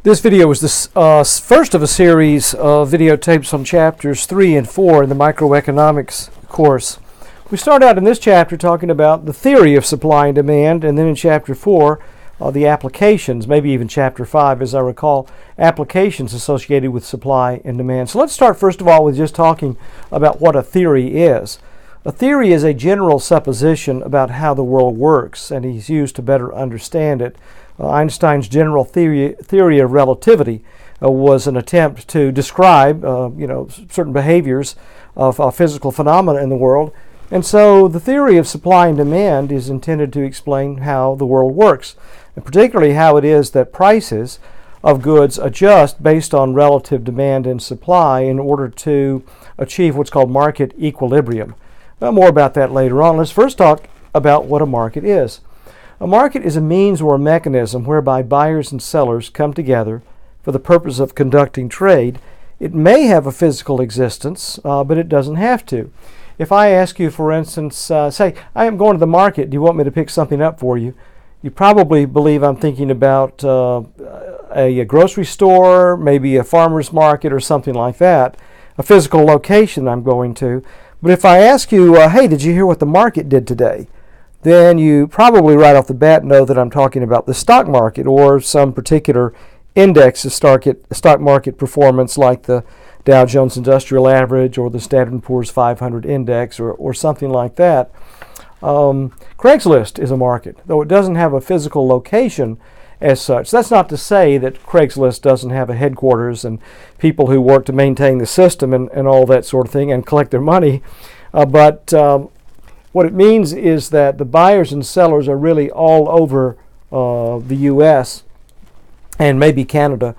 This video was the first of a series of videotapes on chapters 3 and 4 in the Microeconomics course. We start out in this chapter talking about the theory of supply and demand, and then in chapter 4, the applications, maybe even chapter 5 as I recall, applications associated with supply and demand. So let's start first of all with just talking about what a theory is. A theory is a general supposition about how the world works, and is used to better understand it. Einstein's general theory of relativity was an attempt to describe certain behaviors of physical phenomena in the world. And so the theory of supply and demand is intended to explain how the world works, and particularly how it is that prices of goods adjust based on relative demand and supply in order to achieve what's called market equilibrium. More about that later on. Let's first talk about what a market is. A market is a means or a mechanism whereby buyers and sellers come together for the purpose of conducting trade. It may have a physical existence, but it doesn't have to. If I ask you, for instance, say, I am going to the market, do you want me to pick something up for you? You probably believe I'm thinking about a grocery store, maybe a farmer's market or something like that, a physical location I'm going to. But if I ask you, hey, did you hear what the market did today? Then you probably right off the bat know that I'm talking about the stock market or some particular index of stock market performance like the Dow Jones Industrial Average or the Standard & Poor's 500 Index or something like that. Craigslist is a market, though it doesn't have a physical location as such. That's not to say that Craigslist doesn't have a headquarters and people who work to maintain the system and all that sort of thing and collect their money. But what it means is that the buyers and sellers are really all over the U.S. and maybe Canada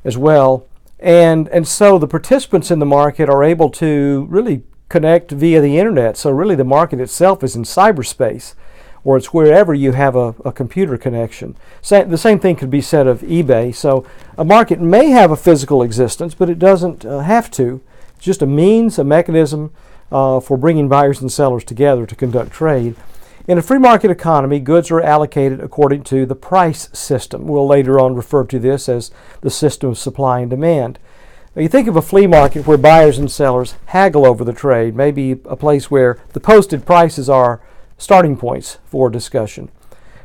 as well. And so the participants in the market are able to really connect via the internet. So really the market itself is in cyberspace, or it's wherever you have a computer connection. The same thing could be said of eBay. So a market may have a physical existence, but it doesn't have to. It's just a means, a mechanism for bringing buyers and sellers together to conduct trade. In a free market economy, goods are allocated according to the price system. We'll later on refer to this as the system of supply and demand. Now, you think of a flea market where buyers and sellers haggle over the trade, maybe a place where the posted prices are starting points for discussion.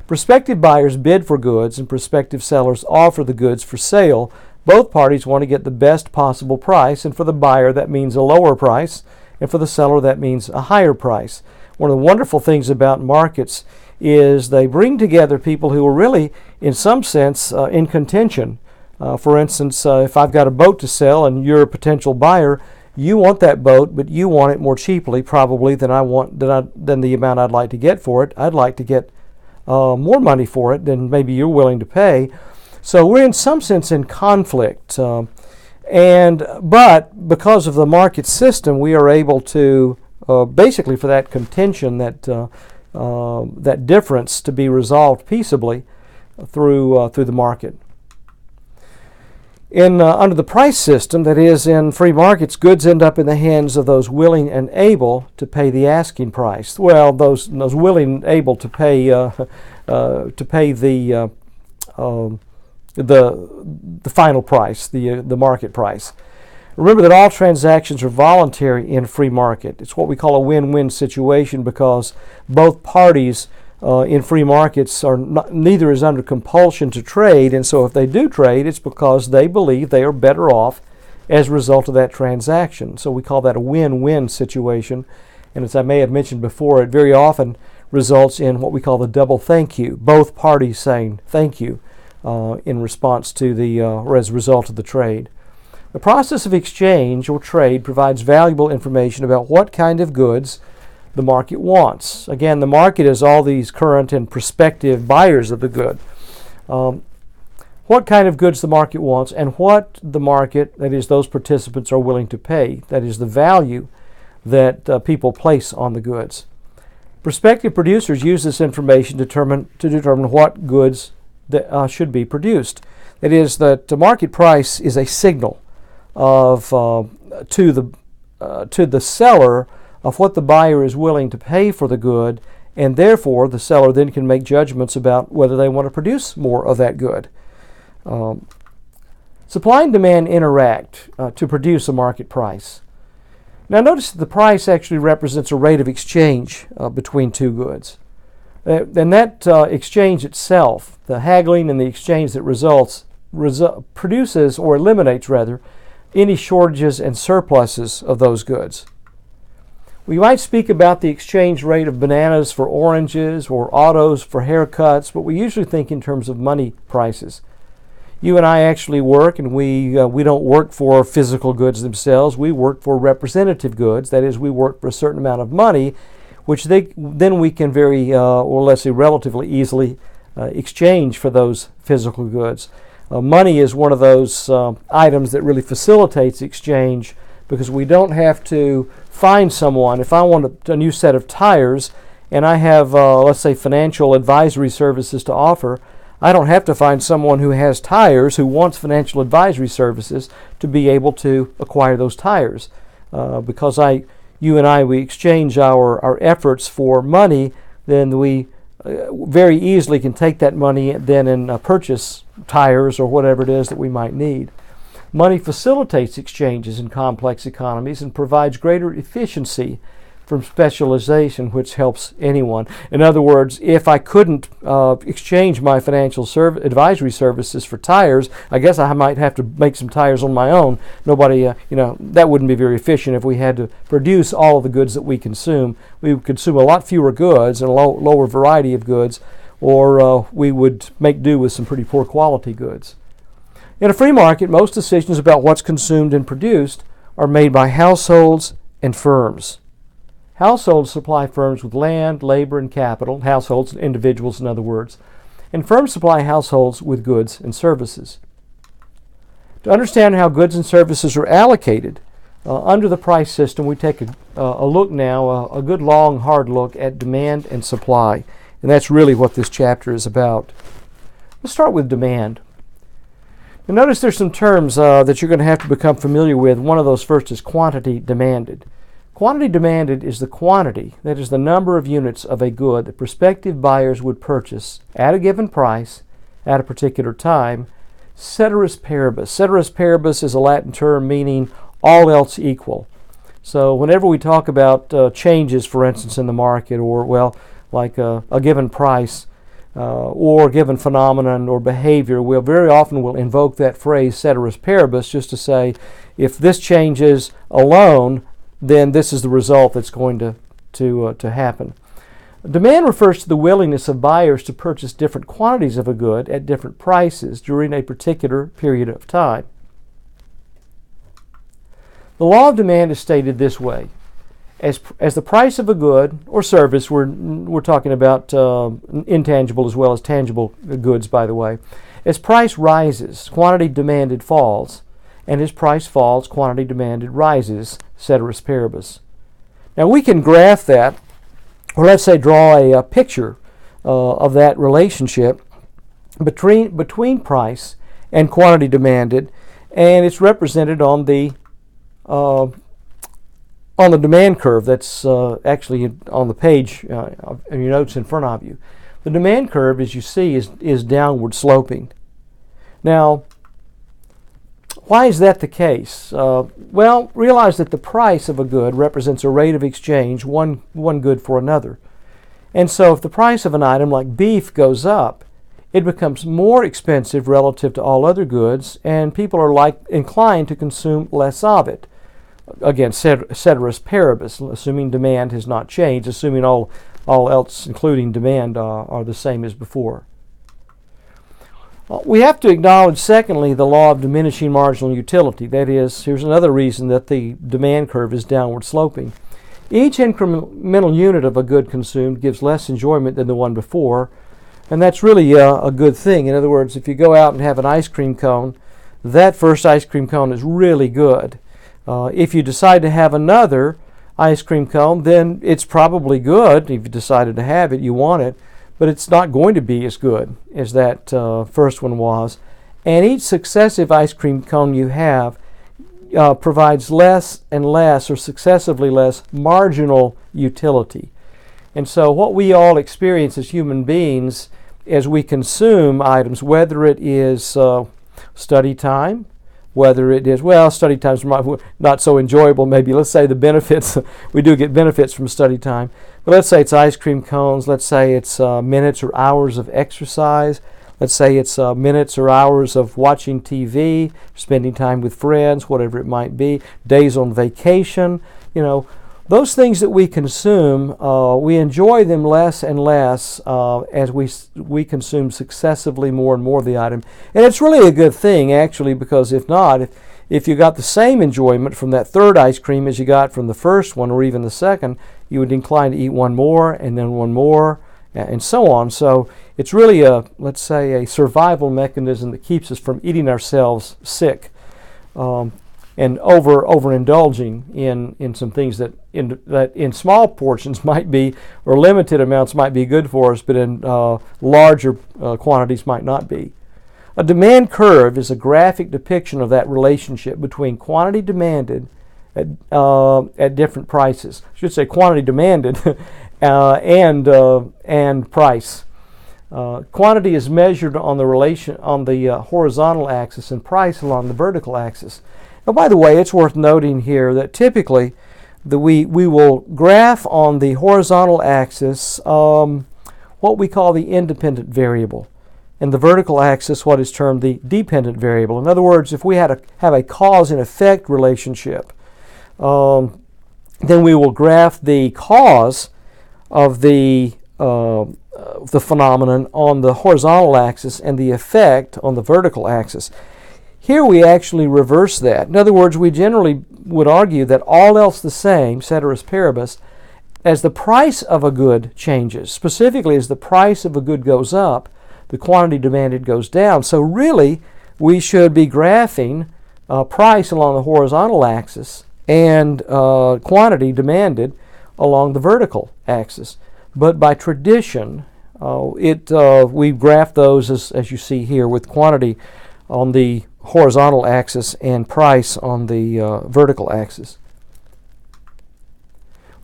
Prospective buyers bid for goods and prospective sellers offer the goods for sale. Both parties want to get the best possible price, and for the buyer that means a lower price, and for the seller that means a higher price. One of the wonderful things about markets is they bring together people who are really, in some sense, in contention. For instance, if I've got a boat to sell and you're a potential buyer, you want that boat, but you want it more cheaply probably than than the amount I'd like to get for it. I'd like to get more money for it than maybe you're willing to pay. So we're in some sense in conflict. But because of the market system, we are able to basically for that contention, that difference to be resolved peaceably through the market. Under the price system, that is, in free markets, goods end up in the hands of those willing and able to pay the asking price. Well, those willing and able to pay the final price, the market price. Remember that all transactions are voluntary in free market. It's what we call a win-win situation because both parties in free markets neither is under compulsion to trade, and so if they do trade, it's because they believe they are better off as a result of that transaction. So we call that a win-win situation, and as I may have mentioned before, it very often results in what we call the double thank you, both parties saying thank you in response to or as a result of the trade. The process of exchange or trade provides valuable information about what kind of goods the market wants. Again, the market is all these current and prospective buyers of the good. What kind of goods the market wants and what the market, that is, those participants are willing to pay. That is the value that people place on the goods. Prospective producers use this information to determine what goods that should be produced. It is that the market price is a signal to the seller of what the buyer is willing to pay for the good, and therefore the seller then can make judgments about whether they want to produce more of that good. Supply and demand interact to produce a market price. Now notice that the price actually represents a rate of exchange between two goods. And that exchange itself, the haggling and the exchange that produces, or eliminates rather, any shortages and surpluses of those goods. We might speak about the exchange rate of bananas for oranges or autos for haircuts, but we usually think in terms of money prices. You and I actually work, and we don't work for physical goods themselves. We work for representative goods. That is, we work for a certain amount of money, which then we can very, or let's say relatively easily, exchange for those physical goods. Money is one of those items that really facilitates exchange, because we don't have to find someone. If I want a new set of tires and I have, let's say, financial advisory services to offer, I don't have to find someone who has tires who wants financial advisory services to be able to acquire those tires. Because you and I, we exchange our efforts for money, then we very easily can take that money then and purchase tires or whatever it is that we might need. Money facilitates exchanges in complex economies and provides greater efficiency from specialization, which helps anyone. In other words, if I couldn't exchange my financial advisory services for tires, I guess I might have to make some tires on my own. Nobody, that wouldn't be very efficient if we had to produce all of the goods that we consume. We would consume a lot fewer goods and a lower variety of goods, or we would make do with some pretty poor quality goods. In a free market, most decisions about what's consumed and produced are made by households and firms. Households supply firms with land, labor, and capital, households, individuals in other words, and firms supply households with goods and services. To understand how goods and services are allocated under the price system, we take a look now, a good long hard look at demand and supply, and that's really what this chapter is about. Let's start with demand. Now notice there's some terms that you're going to have to become familiar with. One of those first is quantity demanded. Quantity demanded is the quantity, that is the number of units of a good that prospective buyers would purchase at a given price at a particular time. Ceteris paribus. Ceteris paribus is a Latin term meaning all else equal. So whenever we talk about changes, for instance, in the market, or like a given price or a given phenomenon or behavior, we'll very often invoke that phrase ceteris paribus just to say, if this changes alone, then this is the result that's going to happen. Demand refers to the willingness of buyers to purchase different quantities of a good at different prices during a particular period of time. The law of demand is stated this way. As the price of a good or service, we're talking about intangible as well as tangible goods, by the way. As price rises, quantity demanded falls, and as price falls, quantity demanded rises, ceteris paribus. Now we can graph that, or let's say draw a picture of that relationship between price and quantity demanded, and it's represented on the demand curve that's actually on the page in your notes in front of you. The demand curve, as you see, is downward sloping. Now, why is that the case? Well, realize that the price of a good represents a rate of exchange, one good for another. And so if the price of an item like beef goes up, it becomes more expensive relative to all other goods, and people are inclined to consume less of it. Again, ceteris paribus, assuming demand has not changed, assuming all else, including demand, are the same as before. We have to acknowledge, secondly, the law of diminishing marginal utility. That is, here's another reason that the demand curve is downward sloping. Each incremental unit of a good consumed gives less enjoyment than the one before, and that's really a good thing. In other words, if you go out and have an ice cream cone, that first ice cream cone is really good. If you decide to have another ice cream cone, then it's probably good. If you decided to have it, you want it, but it's not going to be as good as that first one was. And each successive ice cream cone you have provides less and less, or successively less, marginal utility. And so what we all experience as human beings as we consume items, whether it is study time, whether it is, well, study time's not so enjoyable maybe. Let's say the benefits, we do get benefits from study time. But let's say it's ice cream cones. Let's say it's minutes or hours of exercise. Let's say it's minutes or hours of watching TV, spending time with friends, whatever it might be, days on vacation. You know, those things that we consume, we enjoy them less and less as we consume successively more and more of the item. And it's really a good thing, actually, because if not, if you got the same enjoyment from that third ice cream as you got from the first one or even the second, you would incline to eat one more and then one more and so on. So it's really let's say, a survival mechanism that keeps us from eating ourselves sick and overindulging in some things that in small portions might be, or limited amounts might be good for us, but in larger quantities might not be. A demand curve is a graphic depiction of that relationship between quantity demanded at different prices. I should say quantity demanded and price. Quantity is measured on the horizontal axis and price along the vertical axis. Now, by the way, it's worth noting here that typically we will graph on the horizontal axis what we call the independent variable, and the vertical axis what is termed the dependent variable. In other words, if we have a cause and effect relationship, then we will graph the cause of the phenomenon on the horizontal axis and the effect on the vertical axis. Here we actually reverse that. In other words, we generally would argue that all else the same, ceteris paribus, as the price of a good changes, specifically as the price of a good goes up, the quantity demanded goes down. So really, we should be graphing price along the horizontal axis and quantity demanded along the vertical axis. But by tradition, we graph those as you see here, with quantity on the horizontal axis and price on the vertical axis.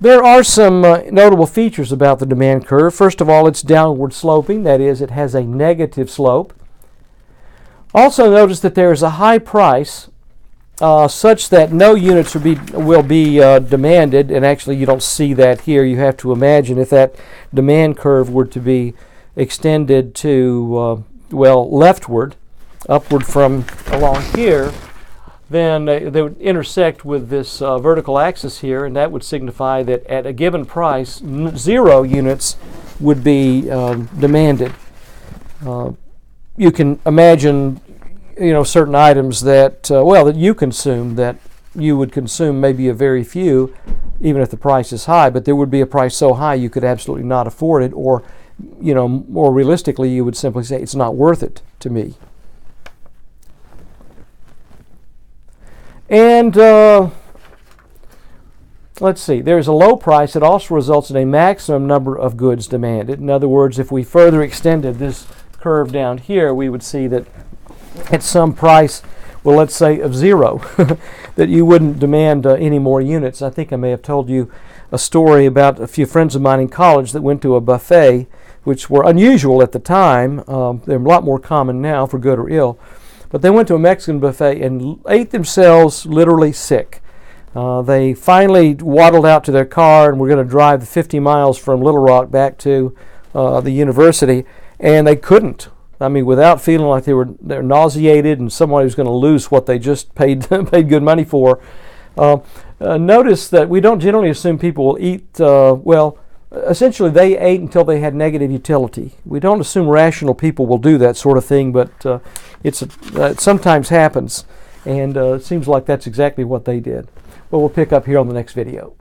There are some notable features about the demand curve. First of all, it's downward sloping, that is, it has a negative slope. Also notice that there is a high price such that no units will be demanded, and actually you don't see that here. You have to imagine if that demand curve were to be extended to, leftward, upward from along here, then they would intersect with this vertical axis here, and that would signify that at a given price, 0 units would be demanded. You can imagine, certain items that, that you consume, that you would consume maybe a very few, even if the price is high, but there would be a price so high you could absolutely not afford it, or, more realistically, you would simply say it's not worth it to me. And let's see, there's a low price that also results in a maximum number of goods demanded. In other words, if we further extended this curve down here, we would see that at some price, well, let's say of 0, that you wouldn't demand any more units. I think I may have told you a story about a few friends of mine in college that went to a buffet, which were unusual at the time. They're a lot more common now, for good or ill. But they went to a Mexican buffet and ate themselves literally sick. They finally waddled out to their car and were going to drive the 50 miles from Little Rock back to the university, and they couldn't. I mean, without feeling like they're nauseated and somebody was going to lose what they just paid good money for. Notice that we don't generally assume people will eat, essentially they ate until they had negative utility. We don't assume rational people will do that sort of thing, but it sometimes happens, and it seems like that's exactly what they did. Well, we'll pick up here on the next video.